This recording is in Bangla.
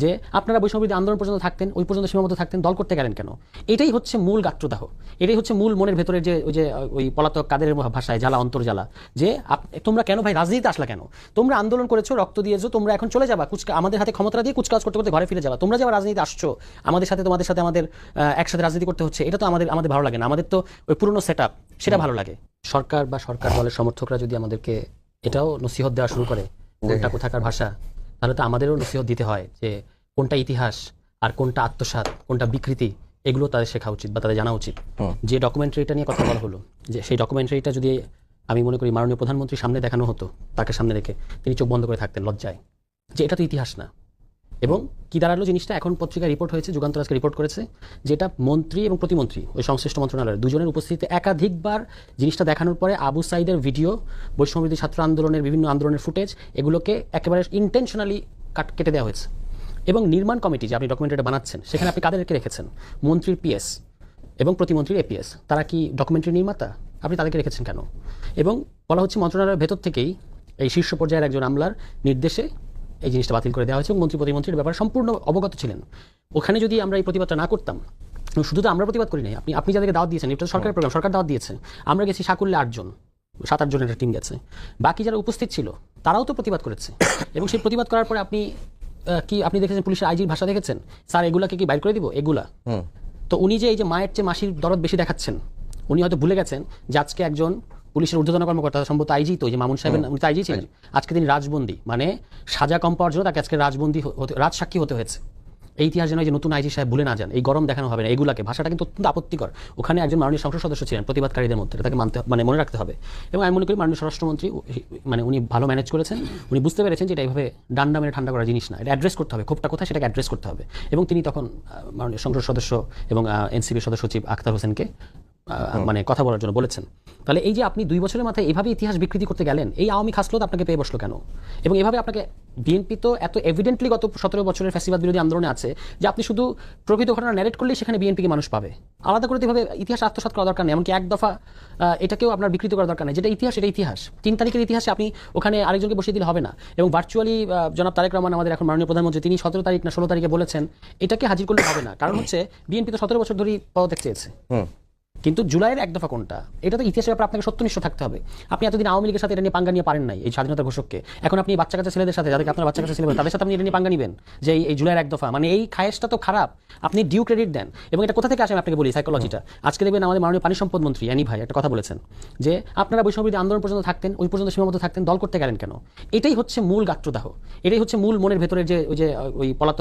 যে আপনারা বৈষম্যবিরোধী আন্দোলন পর্যন্ত থাকতেন, ওই পর্যন্ত সীমাবদ্ধ থাকতেন, দল করতে গেলেন কেন? এটাই হচ্ছে মূল গাত্রদাহ, এটাই হচ্ছে মূল মনের ভেতরের যে ওই পলাতক কাদের ভাষায় জ্বালা, অন্তর্জ্বালা, যে তোমরা কেন ভাই রাজনীতিতে আসলা কেন? তোমরা আন্দোলন করেছো, রক্ত দিয়েছো, তোমরা এখন চলে যাবা আমাদের হাতে ক্ষমতা দিয়ে কুচকাজ করতে করতে ঘরে ফিরে যাবা। তোমরা যে আবার রাজনীতি আসছো আমাদের সাথে, তোমাদের সাথে আমাদের একসাথে রাজনীতি করতে হচ্ছে, এটা তো আমাদের ভালো লাগে না। আমাদের তো ওই পুরনো সেট আপ, সেটা ভালো লাগে। সরকার বা সরকার দলের সমর্থকরা যদি আমাদেরকে এটাও নসিহত দেওয়া শুরু করে কোনটা কোথাকার ভাষা, তাহলে তো আমাদেরও নসিহত দিতে হয় যে কোনটা ইতিহাস আর কোনটা আত্মসাৎ, কোনটা বিকৃতি, এগুলো তাদের শেখা উচিত বা তাদের জানা উচিত। যে ডকুমেন্টারিটা নিয়ে কথা বলা হলো, যে সেই ডকুমেন্টারিটা যদি আমি মনে করি মাননীয় প্রধানমন্ত্রীর সামনে দেখানো হতো, তাকে সামনে রেখে তিনি চোখ বন্ধ করে থাকতেন লজ্জায়, যে এটা তো ইতিহাস না। এবং কি দাঁড়ালো জিনিসটা, এখন পত্রিকায় রিপোর্ট হয়েছে, যুগান্তর আজকে রিপোর্ট করেছে, যেটা মন্ত্রী এবং প্রতিমন্ত্রী ওই সংশ্লিষ্ট মন্ত্রণালয়ের দুজনের উপস্থিতিতে একাধিকবার জিনিসটা দেখানোর পরে আবু সাইদের ভিডিও, বৈষম্যবিরোধী ছাত্র আন্দোলনের বিভিন্ন আন্দোলনের ফুটেজ, এগুলোকে একেবারে ইন্টেনশনালি কেটে দেওয়া হয়েছে। এবং নির্মাণ কমিটি যে আপনি ডকুমেন্টারিটা বানাচ্ছেন, সেখানে আপনি কাদেরকে রেখেছেন? মন্ত্রীর পিএস এবং প্রতিমন্ত্রীর এপিএস, তারা কি ডকুমেন্টারি নির্মাতা? আপনি তাদেরকে রেখেছেন কেন? এবং বলা হচ্ছে মন্ত্রণালয়ের ভেতর থেকেই এই শীর্ষ পর্যায়ের একজন আমলার নির্দেশে এই জিনিসটা বাতিল করে দেওয়া হয়েছে এবং মন্ত্রী প্রতিমন্ত্রীর ব্যাপারে সম্পূর্ণ অবগত ছিলেন। ওখানে যদি আমরা এই প্রতিবাদটা না করতাম, শুধু তো আমরা প্রতিবাদ করি নাই, আপনি যাদেরকে দাওয়াত দিয়েছেন, এটা সরকারের প্রোগ্রাম, সরকার দাওয়াত দিয়েছে। আমরা গেছি সাকুল্যে 7-8 জনের একটা টিম গেছে, বাকি যারা উপস্থিত ছিল তারাও তো প্রতিবাদ করেছে। এবং সেই প্রতিবাদ করার পরে আপনি দেখেছেন পুলিশের আইজির ভাষা দেখেছেন, স্যার এগুলাকে কি বাইর করে দিব এগুলা? তো উনি যে এই যে মায়ের চেয়ে মাসির দরদ বেশি দেখাচ্ছেন, উনি হয়তো ভুলে গেছেন যে আজকে একজন পুলিশের ঊর্ধ্বতন কর্মকর্তা, সম্ভবত আইজি, তো যে মামুন সাহেবের, উনি তো আইজি ছিলেন, আজকে তিনি রাজবন্দী, মানে সাজা কম পাওয়ার জন্য তাকে আজকে রাজসাক্ষী হতে হয়েছে। এই ইতিহাস যেন যে নতুন আইজি সাহেব ভুলে না যান, এই গরম দেখানো হবে না এগুলাকে। ভাষাটা কিন্তু অত্যন্ত আপত্তিকর। ওখানে একজন মাননীয় সংসদ সদস্য ছিলেন প্রতিবাদকারীদের মধ্যে, তাকে মনে রাখতে হবে। এবং আমি মনে করি মাননীয় স্বরাষ্ট্রমন্ত্রী উনি ভালো ম্যানেজ করেছেন, উনি বুঝতে পেরেছেন যে এটা এইভাবে ডান্ডা মেরে ঠান্ডা করা জিনিস না, এটা অ্যাড্রেস করতে হবে, ক্ষোভটা কোথায় সেটাকে অ্যাড্রেস করতে হবে। এবং তিনি তখন মাননীয় সংসদ সদস্য এবং এনসিপির সদস্য সচিব আখতার হোসেনকে কথা বলার জন্য বলেছেন। তাহলে এই যে আপনি 2 বছরের মাথায় এইভাবে ইতিহাস বিকৃতি করতে গেলেন, এই আওয়ামী খাসলত আপনাকে পেয়ে বসলো কেন? এবং এভাবে আপনাকে বিএনপি তো এত এভিডেন্টলি গত 17 বছরের ফ্যাসিবাদ বিরোধী আন্দোলনে আছে যে আপনি শুধু প্রকৃত ঘটনা ন্যারেট করলেই সেখানে বিএনপিকে মানুষ পাবে। আলাদা করে এভাবে ইতিহাস আত্মসাৎ করা দরকার নেই, এমনকি এক দফা এটাকেও আপনার বিকৃত করা দরকার নেই। যেটা ইতিহাস, এটা ইতিহাস। 3 তারিখের ইতিহাসে আপনি ওখানে আরেকজনকে বসিয়ে দিলে হবে না। এবং ভার্চুয়ালি জনাব তারেক রহমান, আমাদের এখন মাননীয় প্রধানমন্ত্রী, তিনি 17 তারিখ না 16 তারিখে বলেছেন এটাকে হাজির করলে হবে না। কারণ হচ্ছে বিএনপি তো 17 বছর ধরেই পদত্যাগ চেয়েছে, কিন্তু জুলাইয়ের 1 দফা কোনটা, এটা তো ইতিহাসের ব্যাপারে আপনাকে সত্যনিষ্ঠ থাকতে হবে। আপনি এতদিন আওয়ামী লীগের সাথে এটা নিয়ে পাঙ্গা নিয়ে পারেন নাই, এই স্বাধীনতা ঘোষককে। এখন আপনি বাচ্চা কাচ্চা ছেলেদের সাথে, যাদেরকে আপনার বাচ্চা কাচ্চা ছেলে, তাদের সাথে আপনি এটা নিয়ে পাঙ্গা নিবেন যে এই জুলাইয়ের 1 দফা, মানে এই খায়েশটা তো খারাপ। আপনি ডিউ ক্রেডিট দেন। এবং এটা কোথা থেকে আসে আমি আপনাকে বলি, সাইকোলজিটা। আজকে দেখবেন আমাদের মাননীয় পানি সম্পদ মন্ত্রী অ্যানি ভাই একটা কথা বলেছেন যে আপনারা বৈষম্যবিরোধী আন্দোলন পর্যন্ত থাকতেন, ওই পর্যন্ত সীমাবদ্ধ থাকতেন, দল করতে গেলেন কেন? এটাই হচ্ছে মূল গাত্রদাহ, এটাই হচ্ছে মূল মনের ভেতরের যে ওই পলাতক